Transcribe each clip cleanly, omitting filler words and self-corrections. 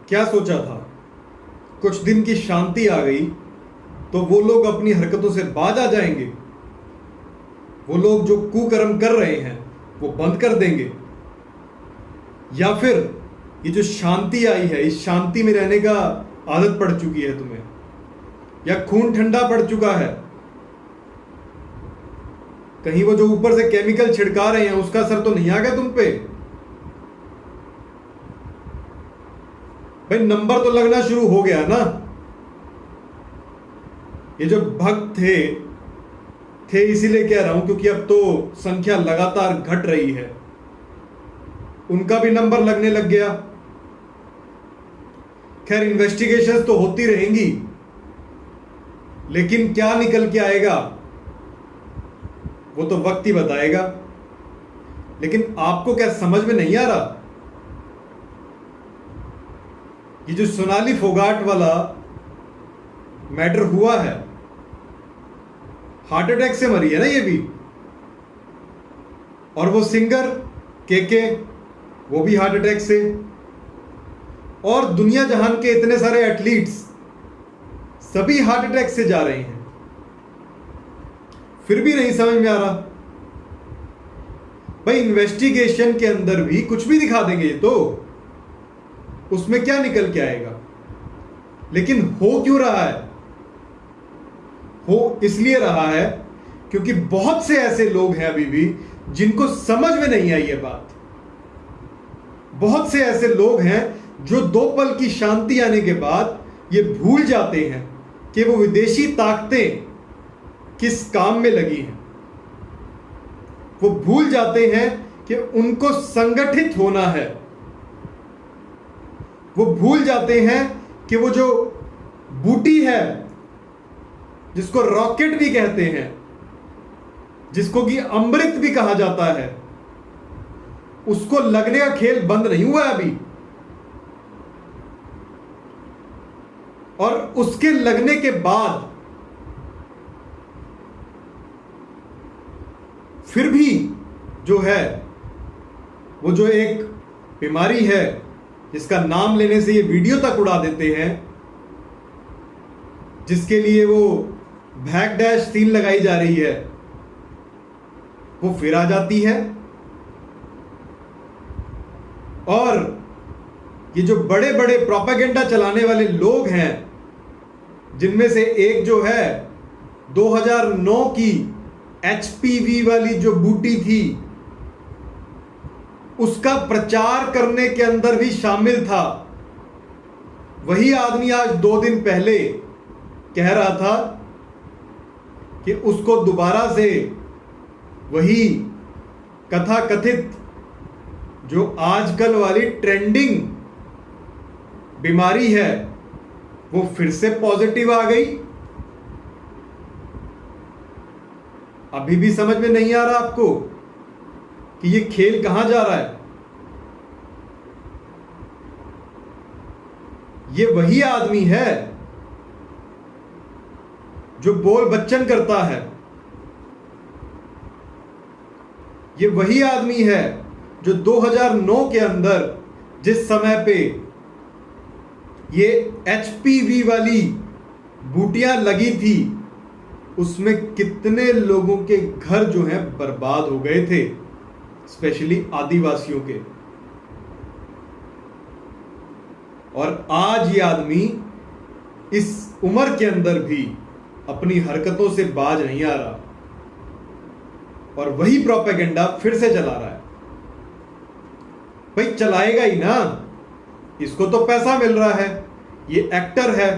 क्या सोचा था कुछ दिन की शांति आ गई तो वो लोग अपनी हरकतों से बाज आ जाएंगे? वो लोग जो कुकर्म कर रहे हैं वो बंद कर देंगे? या फिर ये जो शांति आई है, इस शांति में रहने का आदत पड़ चुकी है तुम्हें, या खून ठंडा पड़ चुका है? कहीं वो जो ऊपर से केमिकल छिड़का रहे हैं उसका असर तो नहीं आ गया तुम पे? भाई नंबर तो लगना शुरू हो गया ना। ये जो भक्त थे इसीलिए कह रहा हूं क्योंकि अब तो संख्या लगातार घट रही है, उनका भी नंबर लगने लग गया। खैर इन्वेस्टिगेशंस तो होती रहेंगी, लेकिन क्या निकल के आएगा वो तो वक्त ही बताएगा। लेकिन आपको क्या समझ में नहीं आ रहा, ये जो सोनाली फोगाट वाला मैटर हुआ है, हार्ट अटैक से मरी है ना ये भी, और वो सिंगर के वो भी हार्ट अटैक से, और दुनिया जहान के इतने सारे एथलीट्स सभी हार्ट अटैक से जा रहे हैं। फिर भी नहीं समझ में आ रहा। भाई इन्वेस्टिगेशन के अंदर भी कुछ भी दिखा देंगे ये तो, उसमें क्या निकल के आएगा? लेकिन हो क्यों रहा है? हो इसलिए रहा है क्योंकि बहुत से ऐसे लोग हैं अभी भी जिनको समझ में नहीं आई ये बात। बहुत से ऐसे लोग हैं जो दो पल की शांति आने के बाद ये भूल जाते हैं कि वो विदेशी ताकतें किस काम में लगी हैं। वो भूल जाते हैं कि उनको संगठित होना है। वो भूल जाते हैं कि वो जो बूटी है, जिसको रॉकेट भी कहते हैं, जिसको कि अमृत भी कहा जाता है, उसको लगने का खेल बंद नहीं हुआ अभी। और उसके लगने के बाद फिर भी जो है वो जो एक बीमारी है जिसका नाम लेने से ये वीडियो तक उड़ा देते हैं, जिसके लिए वो बैक डैश सीन लगाई जा रही है, वो फिर आ जाती है। और ये जो बड़े बड़े प्रोपेगेंडा चलाने वाले लोग हैं, जिनमें से एक जो है 2009 की HPV वाली जो बूटी थी, उसका प्रचार करने के अंदर भी शामिल था, वही आदमी आज 2 दिन पहले कह रहा था कि उसको दोबारा से वही कथाकथित जो आजकल वाली ट्रेंडिंग बीमारी है वो फिर से पॉजिटिव आ गई। अभी भी समझ में नहीं आ रहा आपको कि ये खेल कहां जा रहा है? ये वही आदमी है जो बोल बच्चन करता है। ये वही आदमी है जो 2009 के अंदर जिस समय पे ये HPV वाली बूटियां लगी थी, उसमें कितने लोगों के घर जो हैं बर्बाद हो गए थे, स्पेशली आदिवासियों के। और आज ये आदमी इस उम्र के अंदर भी अपनी हरकतों से बाज नहीं आ रहा और वही प्रोपेगेंडा फिर से चला रहा है। भाई चलाएगा ही ना, इसको तो पैसा मिल रहा है, ये एक्टर है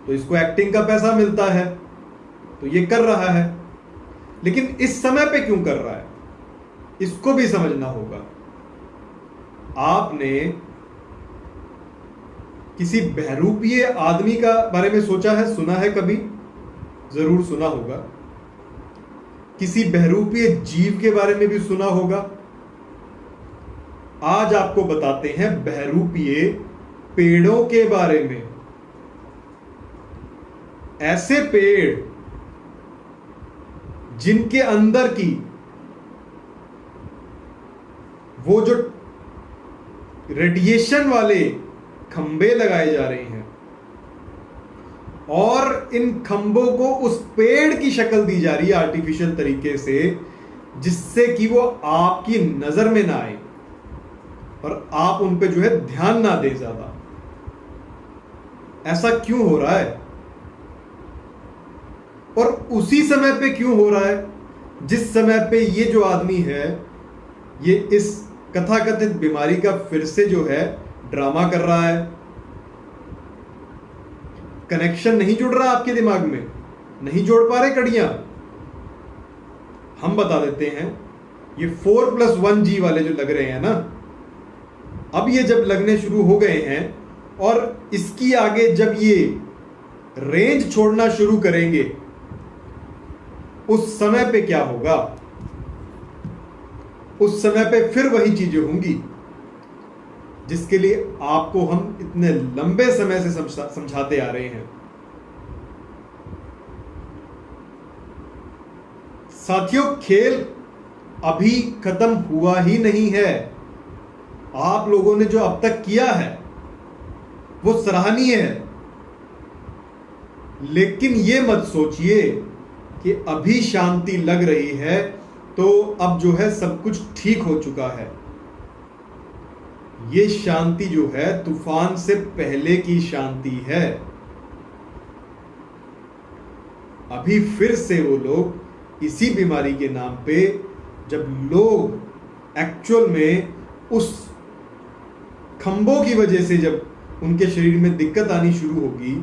तो इसको एक्टिंग का पैसा मिलता है, तो ये कर रहा है। लेकिन इस समय पे क्यों कर रहा है, इसको भी समझना होगा। आपने किसी बहरूपीय आदमी का बारे में सोचा है, सुना है कभी? जरूर सुना होगा। किसी बहरूपीय जीव के बारे में भी सुना होगा। आज आपको बताते हैं बहरूपीय पेड़ों के बारे में। ऐसे पेड़ जिनके अंदर की वो जो रेडिएशन वाले खंबे लगाए जा रहे हैं और इन खंभों को उस पेड़ की शक्ल दी जा रही है आर्टिफिशियल तरीके से, जिससे कि वो आपकी नजर में ना आए और आप उन पे जो है ध्यान ना दें ज्यादा। ऐसा क्यों हो रहा है और उसी समय पे क्यों हो रहा है जिस समय पे ये जो आदमी है ये इस कथाकथित बीमारी का फिर से जो है ड्रामा कर रहा है? कनेक्शन नहीं जुड़ रहा आपके दिमाग में, नहीं जोड़ पा रहे कड़ियां? हम बता देते हैं, ये 4+1G वाले जो लग रहे हैं ना, अब ये जब लगने शुरू हो गए हैं और इसकी आगे जब ये रेंज छोड़ना शुरू करेंगे उस समय पे क्या होगा? उस समय पे फिर वही चीजें होंगी जिसके लिए आपको हम इतने लंबे समय से समझाते आ रहे हैं। साथियों, खेल अभी खत्म हुआ ही नहीं है। आप लोगों ने जो अब तक किया है वो सराहनीय है, लेकिन ये मत सोचिए कि अभी शांति लग रही है तो अब जो है सब कुछ ठीक हो चुका है। ये शांति जो है तूफान से पहले की शांति है। अभी फिर से वो लोग इसी बीमारी के नाम पे, जब लोग एक्चुअल में उस खंभों की वजह से जब उनके शरीर में दिक्कत आनी शुरू होगी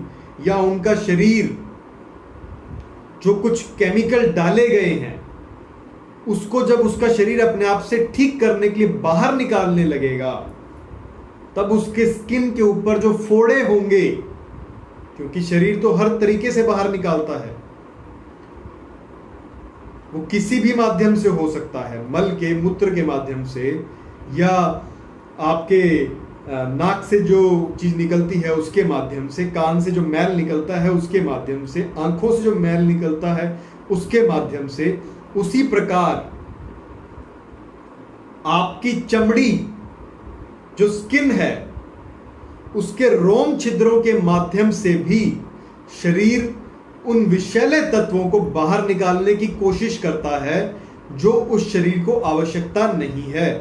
या उनका शरीर जो कुछ केमिकल डाले गए हैं उसको जब उसका शरीर अपने आप से ठीक करने के लिए बाहर निकालने लगेगा, तब उसके स्किन के ऊपर जो फोड़े होंगे, क्योंकि शरीर तो हर तरीके से बाहर निकालता है, वो किसी भी माध्यम से हो सकता है, मल के, मूत्र के माध्यम से, या आपके नाक से जो चीज निकलती है उसके माध्यम से, कान से जो मैल निकलता है उसके माध्यम से, आंखों से जो मैल निकलता है उसके माध्यम से, उसी प्रकार आपकी चमड़ी जो स्किन है उसके रोम छिद्रों के माध्यम से भी शरीर उन विषैले तत्वों को बाहर निकालने की कोशिश करता है जो उस शरीर को आवश्यकता नहीं है।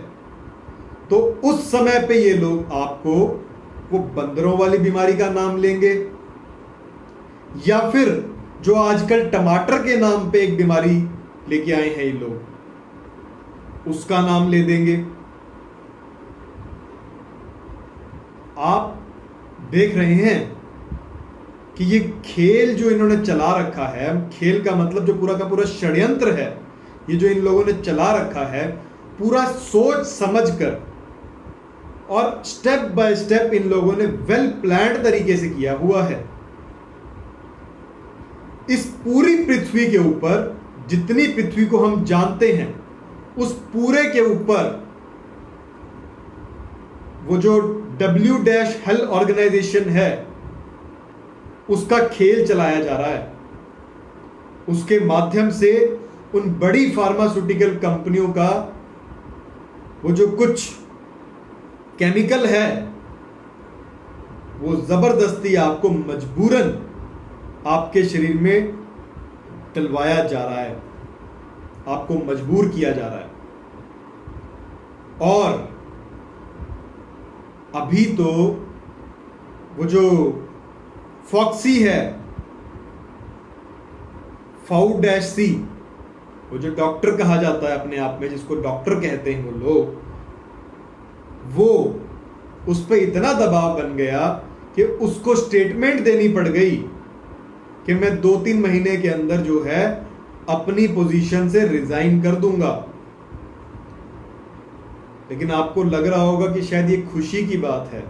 तो उस समय पे ये लोग आपको वो बंदरों वाली बीमारी का नाम लेंगे, या फिर जो आजकल टमाटर के नाम पे एक बीमारी लेके आए हैं ये लोग, उसका नाम ले देंगे। आप देख रहे हैं कि ये खेल जो इन्होंने चला रखा है, खेल का मतलब जो पूरा का पूरा षड्यंत्र है, ये जो इन लोगों ने चला रखा है पूरा सोच समझ कर और स्टेप बाय स्टेप इन लोगों ने वेल प्लान्ड तरीके से किया हुआ है। इस पूरी पृथ्वी के ऊपर, जितनी पृथ्वी को हम जानते हैं, उस पूरे के ऊपर वो जो W-हेल्थ ऑर्गेनाइजेशन है उसका खेल चलाया जा रहा है। उसके माध्यम से उन बड़ी फार्मास्यूटिकल कंपनियों का वो जो कुछ केमिकल है वो जबरदस्ती आपको मजबूरन आपके शरीर में डलवाया जा रहा है, आपको मजबूर किया जा रहा है। और अभी तो वो जो फॉक्सी है, फाउ-C, वो जो डॉक्टर कहा जाता है अपने आप में, जिसको डॉक्टर कहते हैं वो लोग, वो उस पर इतना दबाव बन गया कि उसको स्टेटमेंट देनी पड़ गई कि मैं 2-3 महीने के अंदर जो है अपनी पोजीशन से रिजाइन कर दूंगा। लेकिन आपको लग रहा होगा कि शायद ये खुशी की बात है,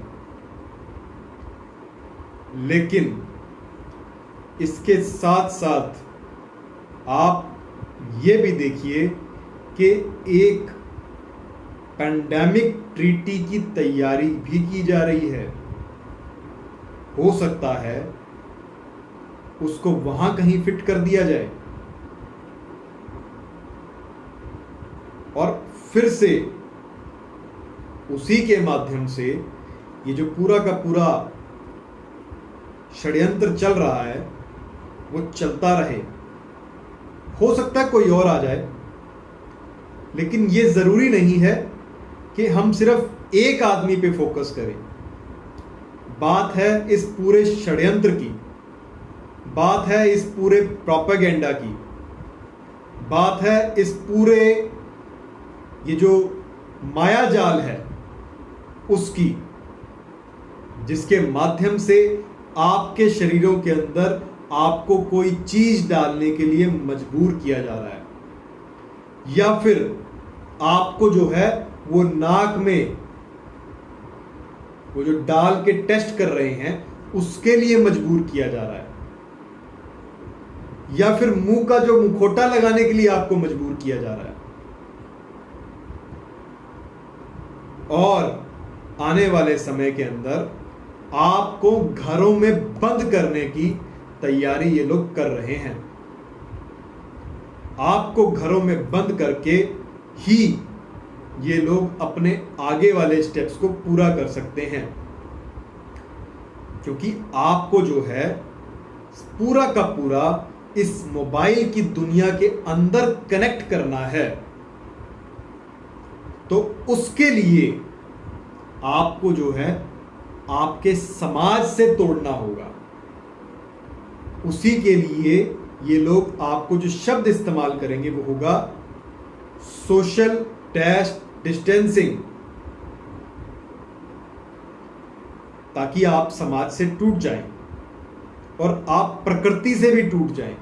लेकिन इसके साथ साथ आप ये भी देखिए कि एक पैंडेमिक ट्रीटी की तैयारी भी की जा रही है। हो सकता है उसको वहां कहीं फिट कर दिया जाए और फिर से उसी के माध्यम से ये जो पूरा का पूरा षड्यंत्र चल रहा है वो चलता रहे। हो सकता है कोई और आ जाए, लेकिन ये जरूरी नहीं है कि हम सिर्फ एक आदमी पे फोकस करें। बात है इस पूरे षड्यंत्र की, बात है इस पूरे प्रोपेगेंडा की, बात है इस पूरे ये जो माया जाल है उसकी, जिसके माध्यम से आपके शरीरों के अंदर आपको कोई चीज डालने के लिए मजबूर किया जा रहा है, या फिर आपको जो है वो नाक में वो जो डाल के टेस्ट कर रहे हैं उसके लिए मजबूर किया जा रहा है, या फिर मुंह का जो मुखौटा लगाने के लिए आपको मजबूर किया जा रहा है। और आने वाले समय के अंदर आपको घरों में बंद करने की तैयारी ये लोग कर रहे हैं। आपको घरों में बंद करके ही ये लोग अपने आगे वाले स्टेप्स को पूरा कर सकते हैं, क्योंकि आपको जो है पूरा का पूरा इस मोबाइल की दुनिया के अंदर कनेक्ट करना है। तो उसके लिए आपको जो है आपके समाज से तोड़ना होगा। उसी के लिए ये लोग आपको जो शब्द इस्तेमाल करेंगे वो होगा सोशल डिस्टेंसिंग, ताकि आप समाज से टूट जाएं और आप प्रकृति से भी टूट जाएं।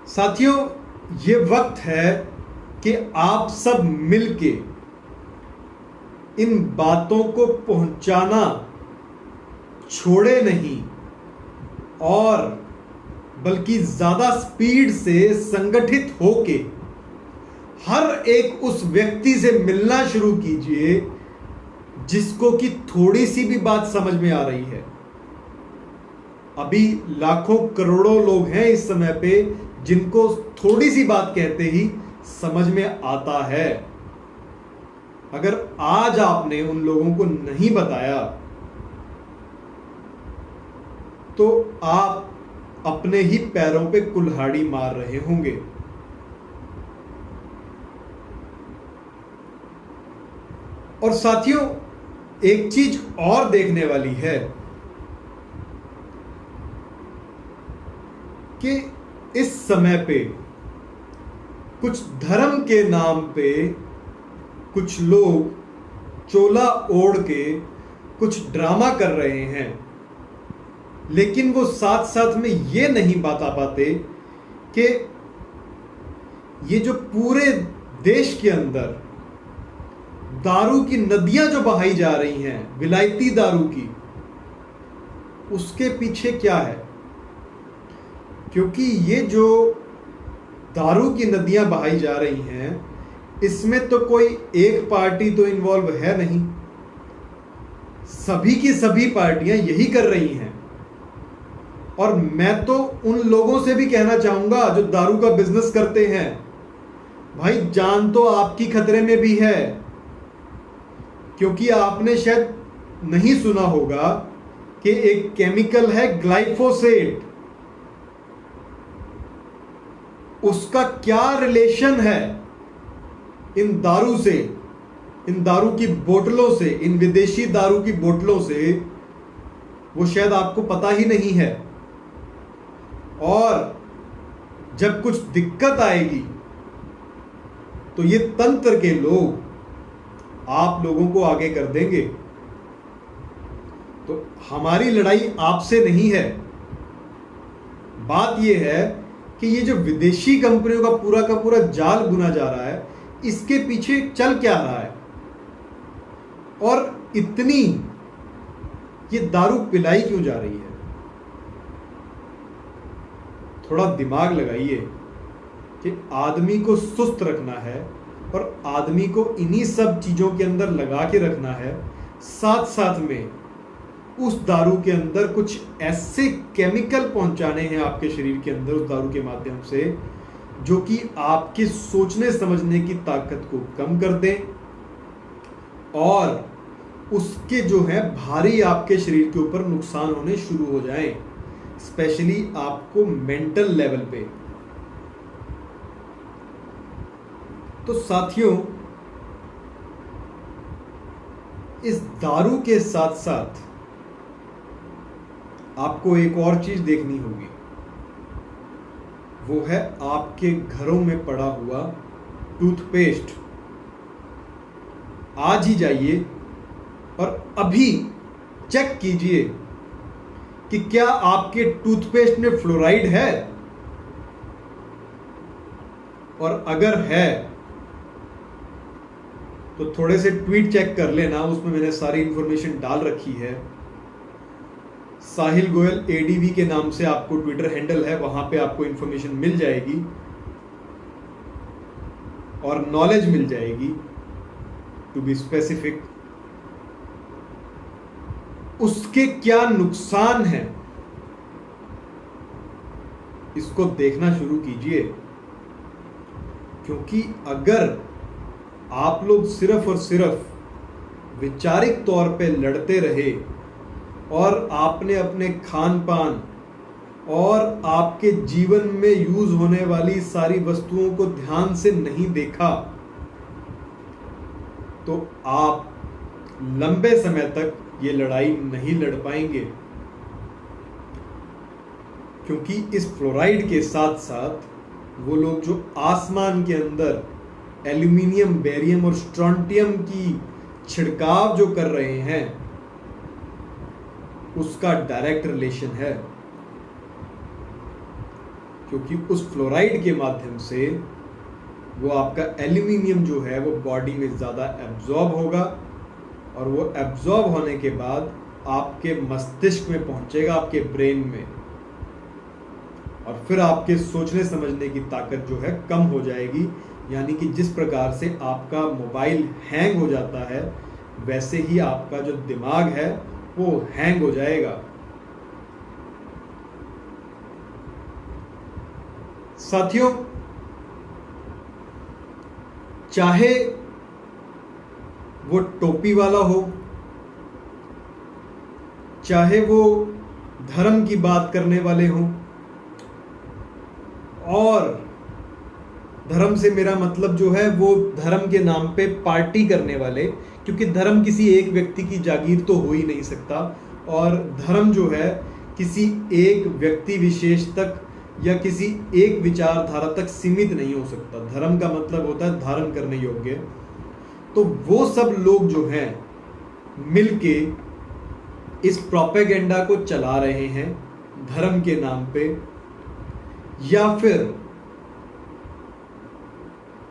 साथियों, ये वक्त है कि आप सब मिलके इन बातों को पहुंचाना छोड़े नहीं, और बल्कि ज्यादा स्पीड से संगठित होके हर एक उस व्यक्ति से मिलना शुरू कीजिए जिसको कि थोड़ी सी भी बात समझ में आ रही है। अभी लाखों करोड़ों लोग हैं इस समय पे जिनको थोड़ी सी बात कहते ही समझ में आता है। अगर आज आपने उन लोगों को नहीं बताया तो आप अपने ही पैरों पे कुल्हाड़ी मार रहे होंगे। और साथियों, एक चीज और देखने वाली है कि इस समय पे कुछ धर्म के नाम पे कुछ लोग चोला ओढ़ के कुछ ड्रामा कर रहे हैं, लेकिन वो साथ साथ में ये नहीं बता पाते कि ये जो पूरे देश के अंदर दारू की नदियां जो बहाई जा रही हैं, विलायती दारू की, उसके पीछे क्या है। क्योंकि ये जो दारू की नदियां बहाई जा रही हैं, इसमें तो कोई एक पार्टी तो इन्वॉल्व है नहीं, सभी की सभी पार्टियां यही कर रही हैं। और मैं तो उन लोगों से भी कहना चाहूंगा जो दारू का बिजनेस करते हैं, भाई जान तो आपकी खतरे में भी है, क्योंकि आपने शायद नहीं सुना होगा कि एक केमिकल है ग्लाइफोसेट, उसका क्या रिलेशन है इन दारू से, इन दारू की बोतलों से, इन विदेशी दारू की बोतलों से, वो शायद आपको पता ही नहीं है। और जब कुछ दिक्कत आएगी तो ये तंत्र के लोग आप लोगों को आगे कर देंगे। तो हमारी लड़ाई आपसे नहीं है। बात यह है कि ये जो विदेशी कंपनियों का पूरा जाल बुना जा रहा है, इसके पीछे चल क्या रहा है और इतनी ये दारू पिलाई क्यों जा रही है। थोड़ा दिमाग लगाइए कि आदमी को सुस्त रखना है और आदमी को इन्हीं सब चीजों के अंदर लगा के रखना है। साथ साथ में उस दारू के अंदर कुछ ऐसे केमिकल पहुंचाने हैं आपके शरीर के अंदर उस दारू के माध्यम से, जो कि आपके सोचने समझने की ताकत को कम कर दें और उसके जो है भारी आपके शरीर के ऊपर नुकसान होने शुरू हो जाएं, स्पेशली आपको मेंटल लेवल पे। तो साथियों, इस दारू के साथ साथ आपको एक और चीज देखनी होगी, वो है आपके घरों में पड़ा हुआ टूथपेस्ट। आज ही जाइए और अभी चेक कीजिए कि क्या आपके टूथपेस्ट में फ्लोराइड है, और अगर है तो थोड़े से ट्वीट चेक कर लेना, उसमें मैंने सारी इंफॉर्मेशन डाल रखी है। साहिल गोयल एडीवी के नाम से आपको ट्विटर हैंडल है, वहां पे आपको इंफॉर्मेशन मिल जाएगी और नॉलेज मिल जाएगी, टू बी स्पेसिफिक। उसके क्या नुकसान हैं, इसको देखना शुरू कीजिए। क्योंकि अगर आप लोग सिर्फ और सिर्फ वैचारिक तौर पे लड़ते रहे और आपने अपने खान पान और आपके जीवन में यूज होने वाली सारी वस्तुओं को ध्यान से नहीं देखा, तो आप लंबे समय तक ये लड़ाई नहीं लड़ पाएंगे। क्योंकि इस फ्लोराइड के साथ साथ वो लोग जो आसमान के अंदर एल्यूमिनियम, बेरियम और स्ट्रोंटियम की छिड़काव जो कर रहे हैं, उसका डायरेक्ट रिलेशन है। क्योंकि उस फ्लोराइड के माध्यम से वो आपका एल्यूमिनियम जो है वो बॉडी में ज़्यादा एब्जॉर्ब होगा, और वो एब्जॉर्ब होने के बाद आपके मस्तिष्क में पहुंचेगा, आपके ब्रेन में, और फिर आपके सोचने समझने की ताकत जो है कम हो जाएगी। यानी कि जिस प्रकार से आपका मोबाइल हैंग हो जाता है, वैसे ही आपका जो दिमाग है वो हैंग हो जाएगा। साथियों, चाहे वो टोपी वाला हो, चाहे वो धर्म की बात करने वाले हों, और धर्म से मेरा मतलब जो है वो धर्म के नाम पे पार्टी करने वाले, क्योंकि धर्म किसी एक व्यक्ति की जागीर तो हो ही नहीं सकता, और धर्म जो है किसी एक व्यक्ति विशेष तक या किसी एक विचारधारा तक सीमित नहीं हो सकता। धर्म का मतलब होता है धारण करने योग्य। तो वो सब लोग जो हैं मिलके इस प्रोपेगेंडा को चला रहे हैं धर्म के नाम पे, या फिर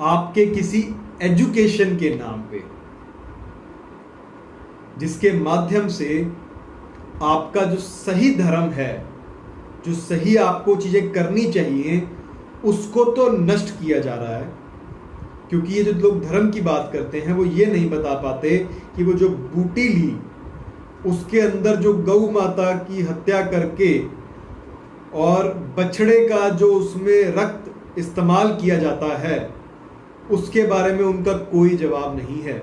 आपके किसी एजुकेशन के नाम पे, जिसके माध्यम से आपका जो सही धर्म है, जो सही आपको चीजें करनी चाहिए, उसको तो नष्ट किया जा रहा है। क्योंकि ये जो लोग धर्म की बात करते हैं वो ये नहीं बता पाते कि वो जो बूटी ली, उसके अंदर जो गौ माता की हत्या करके और बछड़े का जो उसमें रक्त इस्तेमाल किया जाता है, उसके बारे में उनका कोई जवाब नहीं है।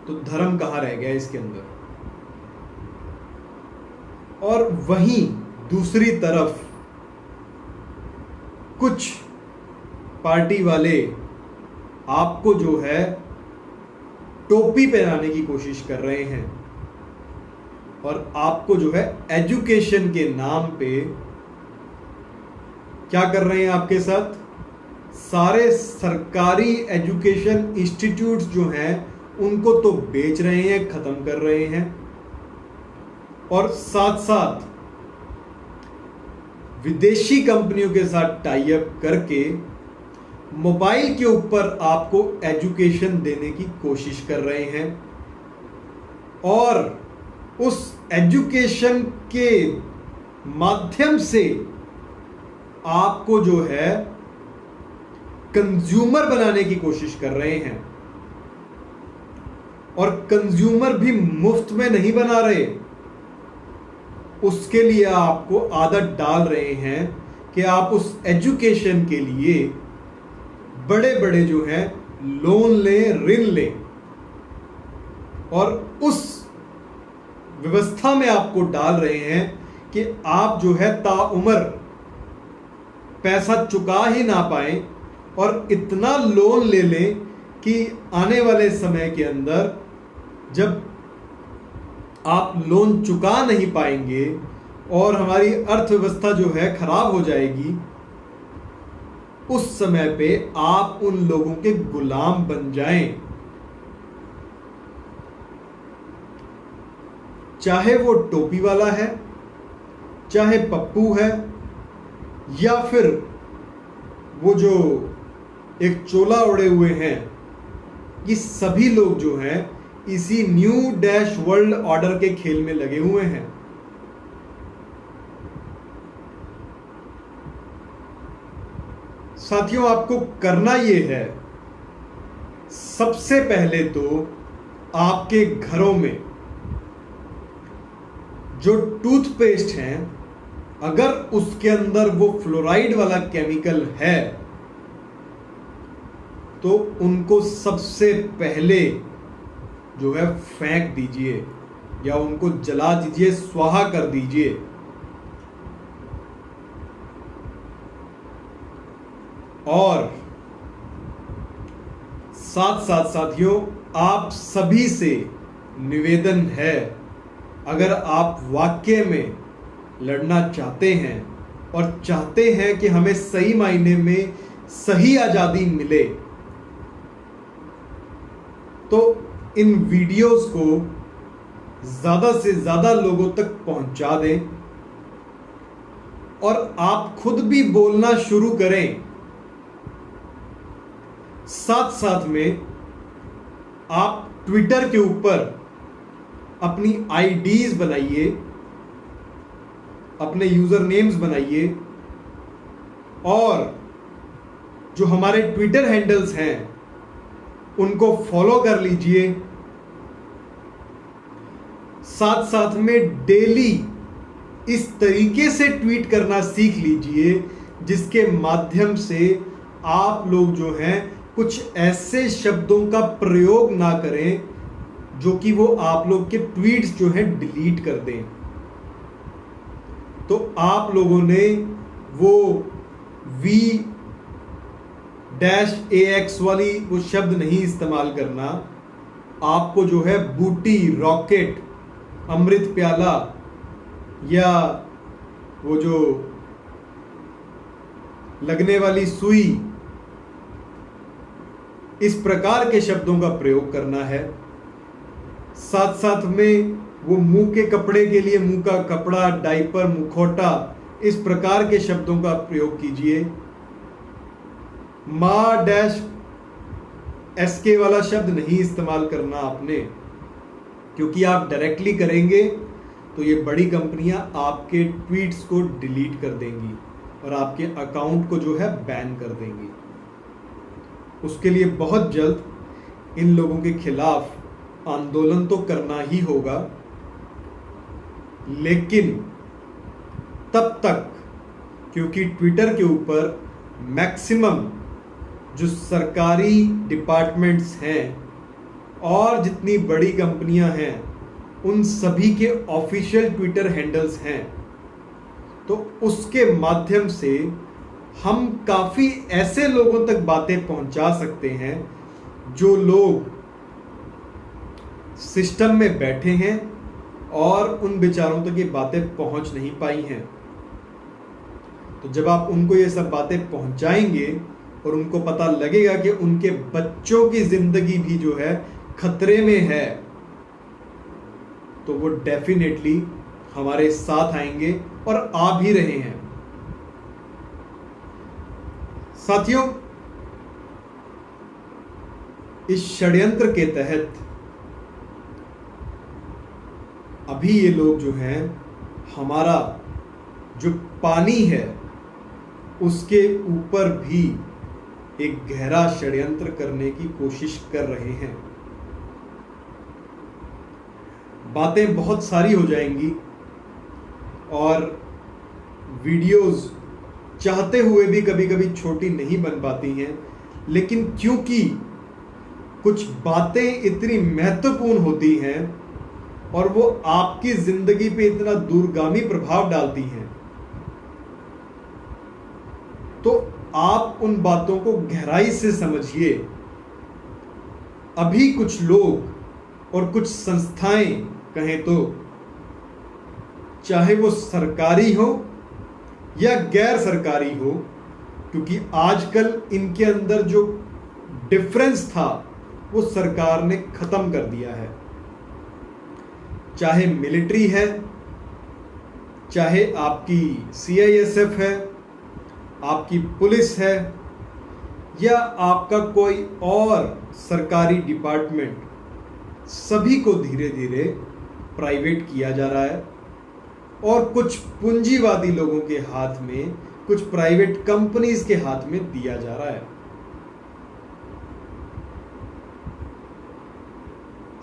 तो धर्म कहां रह गया इसके अंदर। और वहीं दूसरी तरफ कुछ पार्टी वाले आपको जो है टोपी पहनाने की कोशिश कर रहे हैं, और आपको जो है एजुकेशन के नाम पे क्या कर रहे हैं आपके साथ, सारे सरकारी एजुकेशन इंस्टीट्यूट्स जो हैं उनको तो बेच रहे हैं, खत्म कर रहे हैं, और साथ साथ विदेशी कंपनियों के साथ टाई अप करके मोबाइल के ऊपर आपको एजुकेशन देने की कोशिश कर रहे हैं, और उस एजुकेशन के माध्यम से आपको जो है कंज्यूमर बनाने की कोशिश कर रहे हैं। और कंज्यूमर भी मुफ्त में नहीं बना रहे, उसके लिए आपको आदत डाल रहे हैं कि आप उस एजुकेशन के लिए बड़े बड़े जो हैं लोन लें, ऋण लें, और उस व्यवस्था में आपको डाल रहे हैं कि आप जो है ताउम्र पैसा चुका ही ना पाए और इतना लोन ले लें कि आने वाले समय के अंदर जब आप लोन चुका नहीं पाएंगे और हमारी अर्थव्यवस्था जो है खराब हो जाएगी, उस समय पे आप उन लोगों के गुलाम बन जाएं। चाहे वो टोपी वाला है, चाहे पप्पू है, या फिर वो जो एक चोला ओढ़े हुए हैं, ये सभी लोग जो हैं इसी न्यू डैश वर्ल्ड ऑर्डर के खेल में लगे हुए हैं। साथियों, आपको करना ये है, सबसे पहले तो आपके घरों में जो टूथपेस्ट हैं, अगर उसके अंदर वो फ्लोराइड वाला केमिकल है तो उनको सबसे पहले जो है फेंक दीजिए या उनको जला दीजिए, स्वाहा कर दीजिए। और साथ साथ साथियों, आप सभी से निवेदन है, अगर आप वाकई में लड़ना चाहते हैं और चाहते हैं कि हमें सही मायने में सही आजादी मिले, तो इन वीडियोस को ज्यादा से ज्यादा लोगों तक पहुंचा दें और आप खुद भी बोलना शुरू करें। साथ साथ में आप ट्विटर के ऊपर अपनी आईडीज बनाइए, अपने यूजर नेम्स बनाइए और जो हमारे ट्विटर हैंडल्स हैं उनको फॉलो कर लीजिए। साथ साथ में डेली इस तरीके से ट्वीट करना सीख लीजिए जिसके माध्यम से आप लोग जो हैं कुछ ऐसे शब्दों का प्रयोग ना करें जो कि वो आप लोग के ट्वीट्स जो हैं डिलीट कर दें। तो आप लोगों ने वो V-AX वाली वो शब्द नहीं इस्तेमाल करना। आपको जो है बूटी, रॉकेट, अमृत प्याला या वो जो लगने वाली सुई, इस प्रकार के शब्दों का प्रयोग करना है। साथ साथ में वो मुंह के कपड़े के लिए मुंह का कपड़ा, डायपर, मुखौटा, इस प्रकार के शब्दों का प्रयोग कीजिए। मां डैश SK वाला शब्द नहीं इस्तेमाल करना आपने, क्योंकि आप डायरेक्टली करेंगे तो ये बड़ी कंपनियां आपके ट्वीट्स को डिलीट कर देंगी और आपके अकाउंट को जो है बैन कर देंगी। उसके लिए बहुत जल्द इन लोगों के खिलाफ आंदोलन तो करना ही होगा, लेकिन तब तक, क्योंकि ट्विटर के ऊपर मैक्सिमम जो सरकारी डिपार्टमेंट्स हैं और जितनी बड़ी कंपनियां हैं उन सभी के ऑफिशियल ट्विटर हैंडल्स हैं, तो उसके माध्यम से हम काफ़ी ऐसे लोगों तक बातें पहुंचा सकते हैं जो लोग सिस्टम में बैठे हैं और उन बेचारों तक ये बातें पहुंच नहीं पाई हैं। तो जब आप उनको ये सब बातें पहुंचाएंगे और उनको पता लगेगा कि उनके बच्चों की जिंदगी भी जो है खतरे में है, तो वो डेफिनेटली हमारे साथ आएंगे और आ भी रहे हैं। साथियों, इस षड्यंत्र के तहत अभी ये लोग जो हैं हमारा जो पानी है उसके ऊपर भी एक गहरा षड्यंत्र करने की कोशिश कर रहे हैं। बातें बहुत सारी हो जाएंगी और वीडियोस चाहते हुए भी कभी कभी छोटी नहीं बन पाती हैं, लेकिन क्योंकि कुछ बातें इतनी महत्वपूर्ण होती हैं और वो आपकी जिंदगी पे इतना दूरगामी प्रभाव डालती हैं, तो आप उन बातों को गहराई से समझिए। अभी कुछ लोग और कुछ संस्थाएं कहें तो, चाहे वो सरकारी हो या गैर सरकारी हो, क्योंकि आजकल इनके अंदर जो डिफरेंस था वो सरकार ने खत्म कर दिया है। चाहे मिलिट्री है, चाहे आपकी CISF है, आपकी पुलिस है, या आपका कोई और सरकारी डिपार्टमेंट, सभी को धीरे धीरे प्राइवेट किया जा रहा है और कुछ पूंजीवादी लोगों के हाथ में, कुछ प्राइवेट कंपनीज के हाथ में दिया जा रहा है।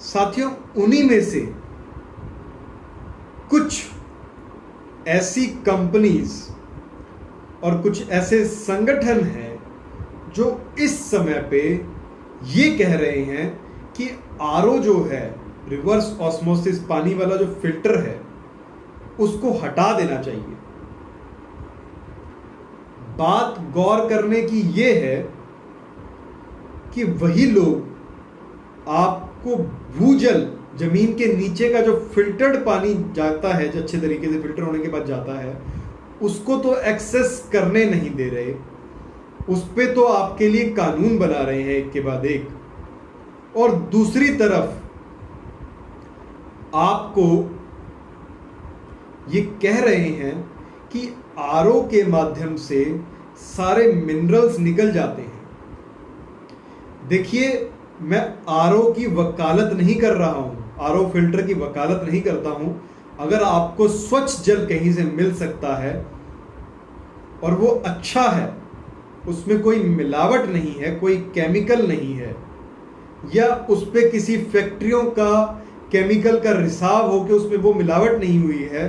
साथियों, उन्हीं में से कुछ ऐसी कंपनीज और कुछ ऐसे संगठन हैं जो इस समय पे ये कह रहे हैं कि RO जो है, रिवर्स ऑस्मोसिस पानी वाला जो फिल्टर है, उसको हटा देना चाहिए। बात गौर करने की ये है कि वही लोग आपको भूजल, जमीन के नीचे का जो फिल्टर्ड पानी जाता है, जो अच्छे तरीके से फिल्टर होने के बाद जाता है, उसको तो एक्सेस करने नहीं दे रहे। उस पे तो आपके लिए कानून बना रहे हैं एक के बाद एक, और दूसरी तरफ आपको ये कह रहे हैं कि RO के माध्यम से सारे मिनरल्स निकल जाते हैं। देखिए, मैं RO की वकालत नहीं कर रहा हूं, RO फिल्टर की वकालत नहीं करता हूं। अगर आपको स्वच्छ जल कहीं से मिल सकता है और वो अच्छा है, उसमें कोई मिलावट नहीं है, कोई केमिकल नहीं है, या उस पे किसी फैक्ट्रियों का केमिकल का रिसाव होकर उसमें वो मिलावट नहीं हुई है,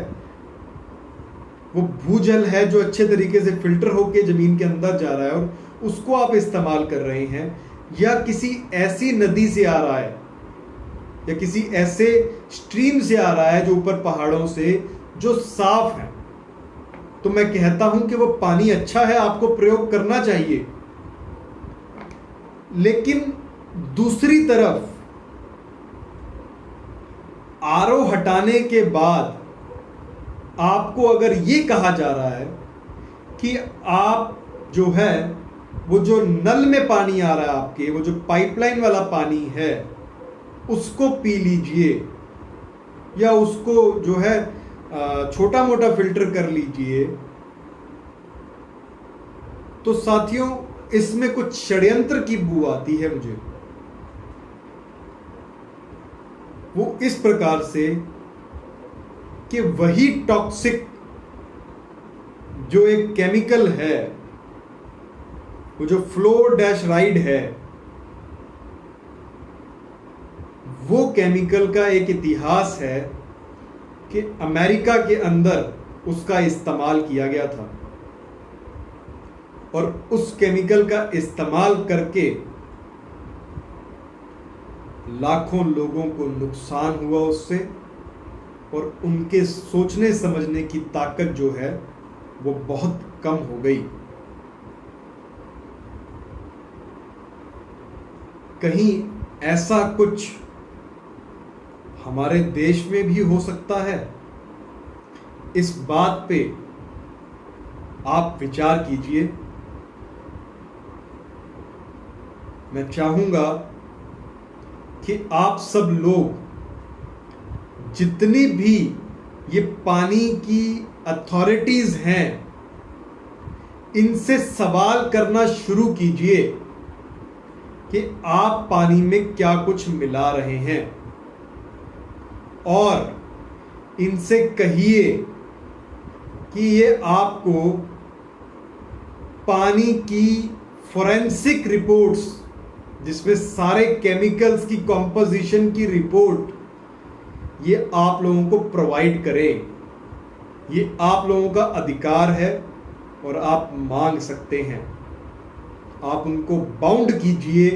वो भूजल है जो अच्छे तरीके से फिल्टर होकर जमीन के अंदर जा रहा है और उसको आप इस्तेमाल कर रहे हैं, या किसी ऐसी नदी से आ रहा है या किसी ऐसे स्ट्रीम से आ रहा है जो ऊपर पहाड़ों से, जो साफ है, तो मैं कहता हूं कि वो पानी अच्छा है, आपको प्रयोग करना चाहिए। लेकिन दूसरी तरफ RO हटाने के बाद आपको अगर ये कहा जा रहा है कि आप जो है, वो जो नल में पानी आ रहा है आपके, वो जो पाइपलाइन वाला पानी है, उसको पी लीजिए, या उसको जो है छोटा मोटा फिल्टर कर लीजिए, तो साथियों इसमें कुछ षड्यंत्र की बू आती है मुझे। वो इस प्रकार से कि वही टॉक्सिक जो एक केमिकल है, वो जो फ्लोराइड है, वो केमिकल का एक इतिहास है कि अमेरिका के अंदर उसका इस्तेमाल किया गया था और उस केमिकल का इस्तेमाल करके लाखों लोगों को नुकसान हुआ उससे, और उनके सोचने समझने की ताकत जो है वो बहुत कम हो गई। कहीं ऐसा कुछ हमारे देश में भी हो सकता है? इस बात पे आप विचार कीजिए। मैं चाहूंगा कि आप सब लोग, जितनी भी ये पानी की अथॉरिटीज हैं, इनसे सवाल करना शुरू कीजिए कि आप पानी में क्या कुछ मिला रहे हैं, और इनसे कहिए कि ये आपको पानी की फोरेंसिक रिपोर्ट्स, जिसमें सारे केमिकल्स की कॉम्पोजिशन की रिपोर्ट, ये आप लोगों को प्रोवाइड करें। ये आप लोगों का अधिकार है और आप मांग सकते हैं। आप उनको बाउंड कीजिए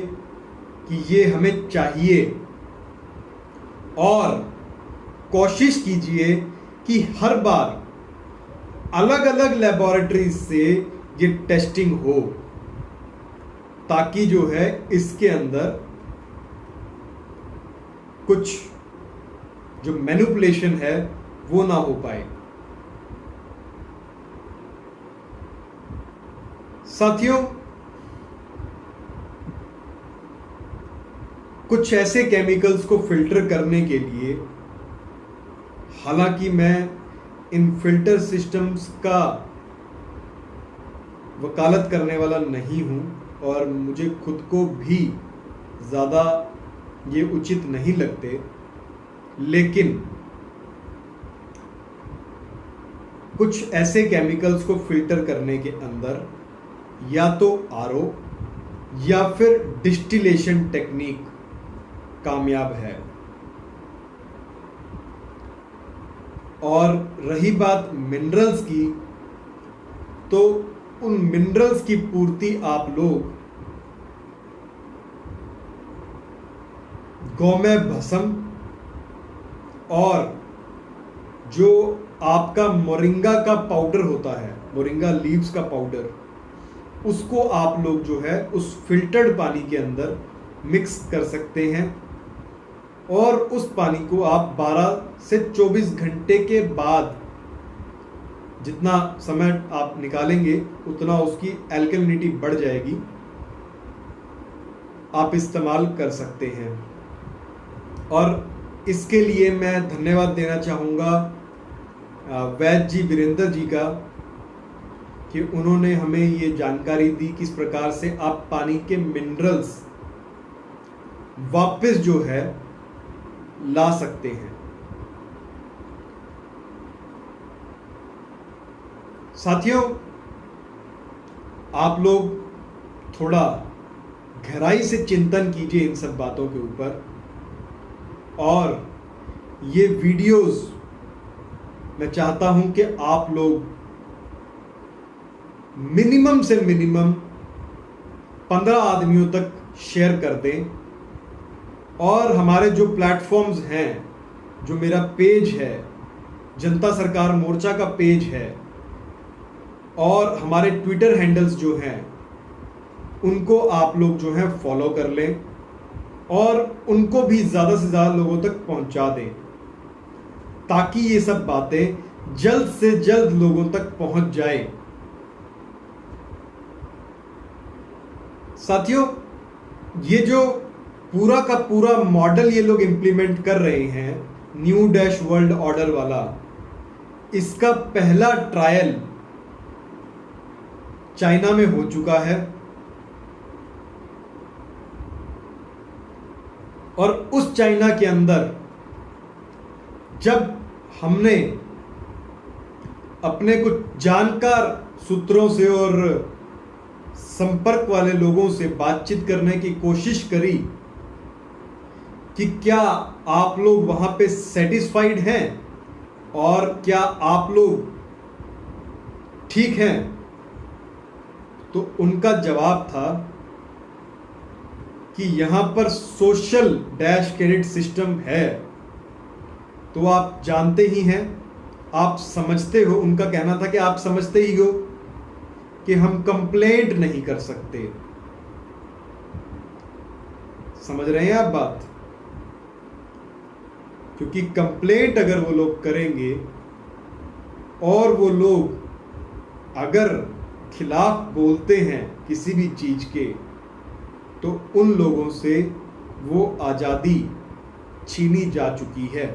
कि ये हमें चाहिए, और कोशिश कीजिए कि हर बार अलग अलग लेबोरेटरीज से ये टेस्टिंग हो, ताकि जो है इसके अंदर कुछ जो मैनिपुलेशन है वो ना हो पाए। साथियों, कुछ ऐसे केमिकल्स को फिल्टर करने के लिए, हालांकि मैं इन फिल्टर सिस्टम्स का वकालत करने वाला नहीं हूं और मुझे खुद को भी ज़्यादा ये उचित नहीं लगते, लेकिन कुछ ऐसे केमिकल्स को फिल्टर करने के अंदर या तो आरओ या फिर डिस्टिलेशन टेक्निक कामयाब है। और रही बात मिनरल्स की, तो उन मिनरल्स की पूर्ति आप लोग गौमय भस्म और जो आपका मोरिंगा का पाउडर होता है, मोरिंगा लीव्स का पाउडर, उसको आप लोग जो है उस फिल्टर्ड पानी के अंदर मिक्स कर सकते हैं, और उस पानी को आप 12 से 24 घंटे के बाद, जितना समय आप निकालेंगे उतना उसकी एल्कलिनिटी बढ़ जाएगी, आप इस्तेमाल कर सकते हैं। और इसके लिए मैं धन्यवाद देना चाहूँगा वैद्य जी, वीरेंद्र जी का, कि उन्होंने हमें ये जानकारी दी किस प्रकार से आप पानी के मिनरल्स वापस जो है ला सकते हैं। साथियों, आप लोग थोड़ा गहराई से चिंतन कीजिए इन सब बातों के ऊपर, और ये वीडियोस मैं चाहता हूं कि आप लोग मिनिमम से मिनिमम 15 आदमियों तक शेयर कर दें। और हमारे जो प्लेटफॉर्म्स हैं, जो मेरा पेज है, जनता सरकार मोर्चा का पेज है, और हमारे ट्विटर हैंडल्स जो हैं, उनको आप लोग जो है फॉलो कर लें और उनको भी ज़्यादा से ज़्यादा लोगों तक पहुंचा दें, ताकि ये सब बातें जल्द से जल्द लोगों तक पहुंच जाए। साथियों, ये जो पूरा का पूरा मॉडल ये लोग इंप्लीमेंट कर रहे हैं, न्यू डैश वर्ल्ड ऑर्डर वाला, इसका पहला ट्रायल चाइना में हो चुका है, और उस चाइना के अंदर जब हमने अपने कुछ जानकार सूत्रों से और संपर्क वाले लोगों से बातचीत करने की कोशिश करी कि क्या आप लोग वहां पे सेटिस्फाइड हैं और क्या आप लोग ठीक हैं, तो उनका जवाब था कि यहां पर सोशल डैश क्रेडिट सिस्टम है। तो आप जानते ही हैं, आप समझते हो, उनका कहना था कि आप समझते ही हो कि हम कंप्लेंट नहीं कर सकते। समझ रहे हैं आप बात? क्योंकि कंप्लेंट अगर वो लोग करेंगे और वो लोग अगर खिलाफ बोलते हैं किसी भी चीज के, तो उन लोगों से वो आजादी छीनी जा चुकी है।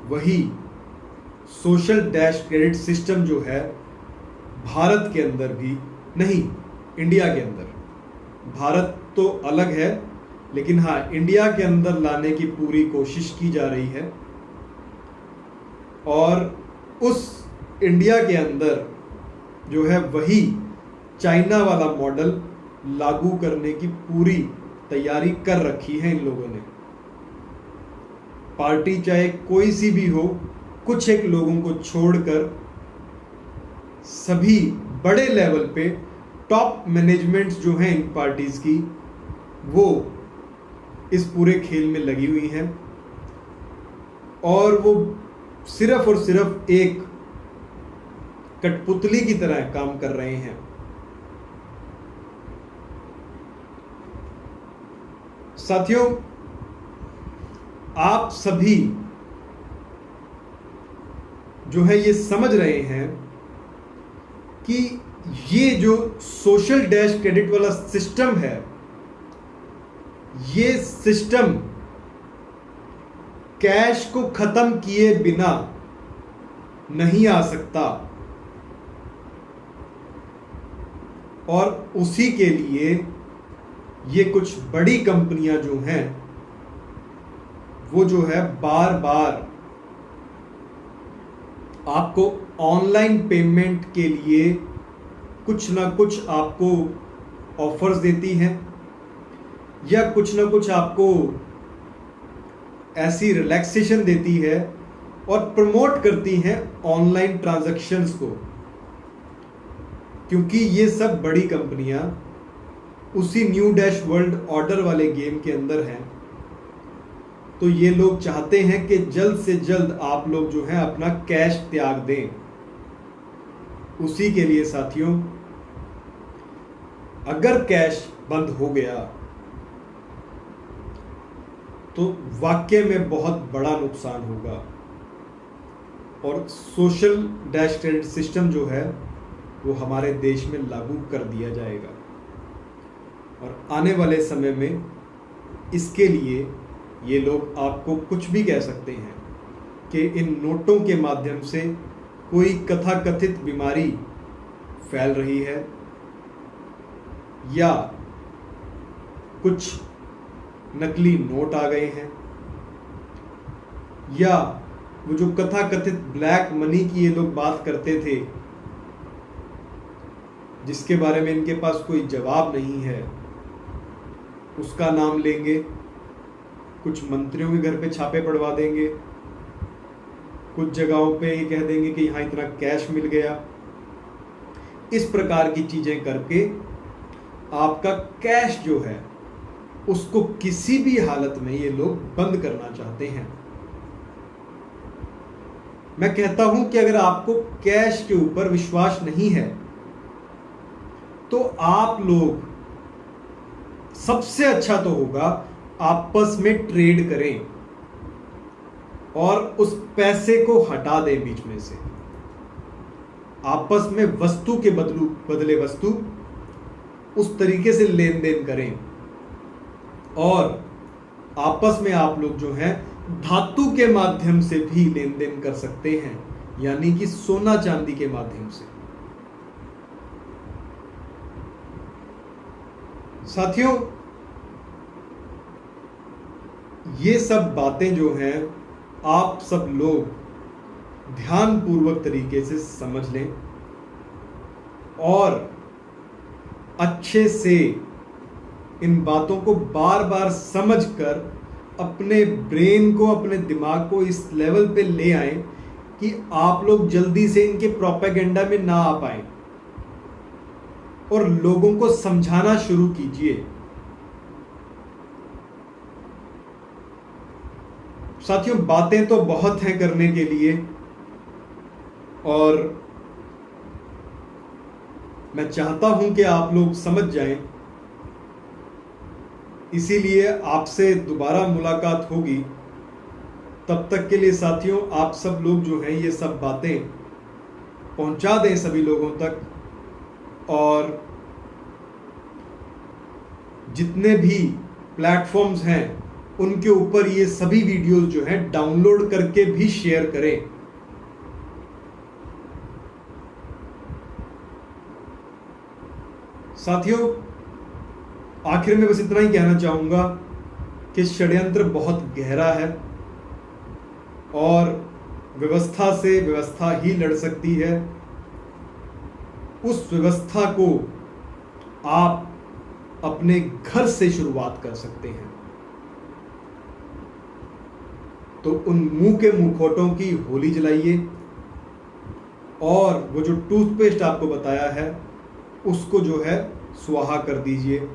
वही सोशल डैश क्रेडिट सिस्टम जो है भारत के अंदर भी नहीं, इंडिया के अंदर, भारत तो अलग है, लेकिन हाँ, इंडिया के अंदर लाने की पूरी कोशिश की जा रही है। और उस इंडिया के अंदर जो है वही चाइना वाला मॉडल लागू करने की पूरी तैयारी कर रखी है इन लोगों ने। पार्टी चाहे कोई सी भी हो, कुछ एक लोगों को छोड़कर सभी बड़े लेवल पे टॉप मैनेजमेंट्स जो हैं इन पार्टीज की, वो इस पूरे खेल में लगी हुई हैं और वो सिर्फ और सिर्फ एक कठपुतली की तरह काम कर रहे हैं। साथियों, आप सभी जो है ये समझ रहे हैं कि ये जो सोशल डैश क्रेडिट वाला सिस्टम है, ये सिस्टम कैश को खत्म किए बिना नहीं आ सकता और उसी के लिए ये कुछ बड़ी कंपनियां जो हैं वो जो है बार बार आपको ऑनलाइन पेमेंट के लिए कुछ ना कुछ आपको ऑफर्स देती हैं या कुछ ना कुछ आपको ऐसी रिलैक्सेशन देती है और प्रमोट करती हैं ऑनलाइन ट्रांजैक्शंस को, क्योंकि ये सब बड़ी कंपनियां उसी न्यू डैश वर्ल्ड ऑर्डर वाले गेम के अंदर हैं। तो ये लोग चाहते हैं कि जल्द से जल्द आप लोग जो है अपना कैश त्याग दें। उसी के लिए साथियों, अगर कैश बंद हो गया तो वाकई में बहुत बड़ा नुकसान होगा और सोशल डैश क्रेडिट सिस्टम जो है वो हमारे देश में लागू कर दिया जाएगा और आने वाले समय में इसके लिए ये लोग आपको कुछ भी कह सकते हैं कि इन नोटों के माध्यम से कोई कथाकथित बीमारी फैल रही है या कुछ नकली नोट आ गए हैं या वो जो कथाकथित ब्लैक मनी की ये लोग बात करते थे जिसके बारे में इनके पास कोई जवाब नहीं है, उसका नाम लेंगे, कुछ मंत्रियों के घर पे छापे पड़वा देंगे, कुछ जगहों पे ये कह देंगे कि यहाँ इतना कैश मिल गया। इस प्रकार की चीजें करके आपका कैश जो है उसको किसी भी हालत में ये लोग बंद करना चाहते हैं। मैं कहता हूं कि अगर आपको कैश के ऊपर विश्वास नहीं है तो आप लोग, सबसे अच्छा तो होगा आपस में ट्रेड करें और उस पैसे को हटा दें बीच में से। आपस में वस्तु के बदले वस्तु उस तरीके से लेन देन करें और आपस में आप लोग जो हैं धातु के माध्यम से भी लेन देन कर सकते हैं, यानी कि सोना चांदी के माध्यम से। साथियों, ये सब बातें जो हैं आप सब लोग ध्यानपूर्वक तरीके से समझ लें और अच्छे से इन बातों को बार बार समझकर अपने ब्रेन को, अपने दिमाग को इस लेवल पे ले आएं कि आप लोग जल्दी से इनके प्रोपेगेंडा में ना आ पाए और लोगों को समझाना शुरू कीजिए। साथियों, बातें तो बहुत हैं करने के लिए और मैं चाहता हूं कि आप लोग समझ जाएं, इसीलिए आपसे दोबारा मुलाकात होगी। तब तक के लिए साथियों, आप सब लोग जो हैं ये सब बातें पहुंचा दें सभी लोगों तक और जितने भी प्लेटफॉर्म्स हैं उनके ऊपर ये सभी वीडियोस जो हैं डाउनलोड करके भी शेयर करें। साथियों, आखिर में बस इतना ही कहना चाहूंगा कि षड्यंत्र बहुत गहरा है और व्यवस्था से व्यवस्था ही लड़ सकती है। उस व्यवस्था को आप अपने घर से शुरुआत कर सकते हैं। तो उन मुंह के मुखौटों की होली जलाइए और वो जो टूथपेस्ट आपको बताया है उसको जो है स्वाहा कर दीजिए।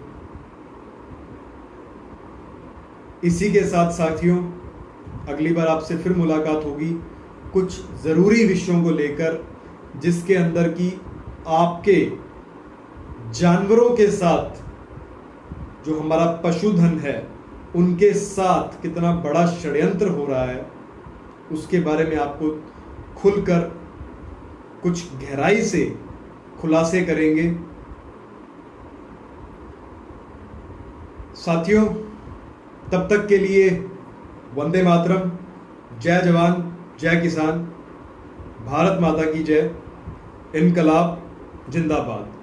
इसी के साथ साथियों, अगली बार आपसे फिर मुलाकात होगी कुछ ज़रूरी विषयों को लेकर, जिसके अंदर की आपके जानवरों के साथ, जो हमारा पशुधन है, उनके साथ कितना बड़ा षड्यंत्र हो रहा है, उसके बारे में आपको खुलकर कुछ गहराई से खुलासे करेंगे। साथियों, तब तक के लिए वंदे मातरम, जय जवान जय किसान, भारत माता की जय, इनकलाब जिंदाबाद।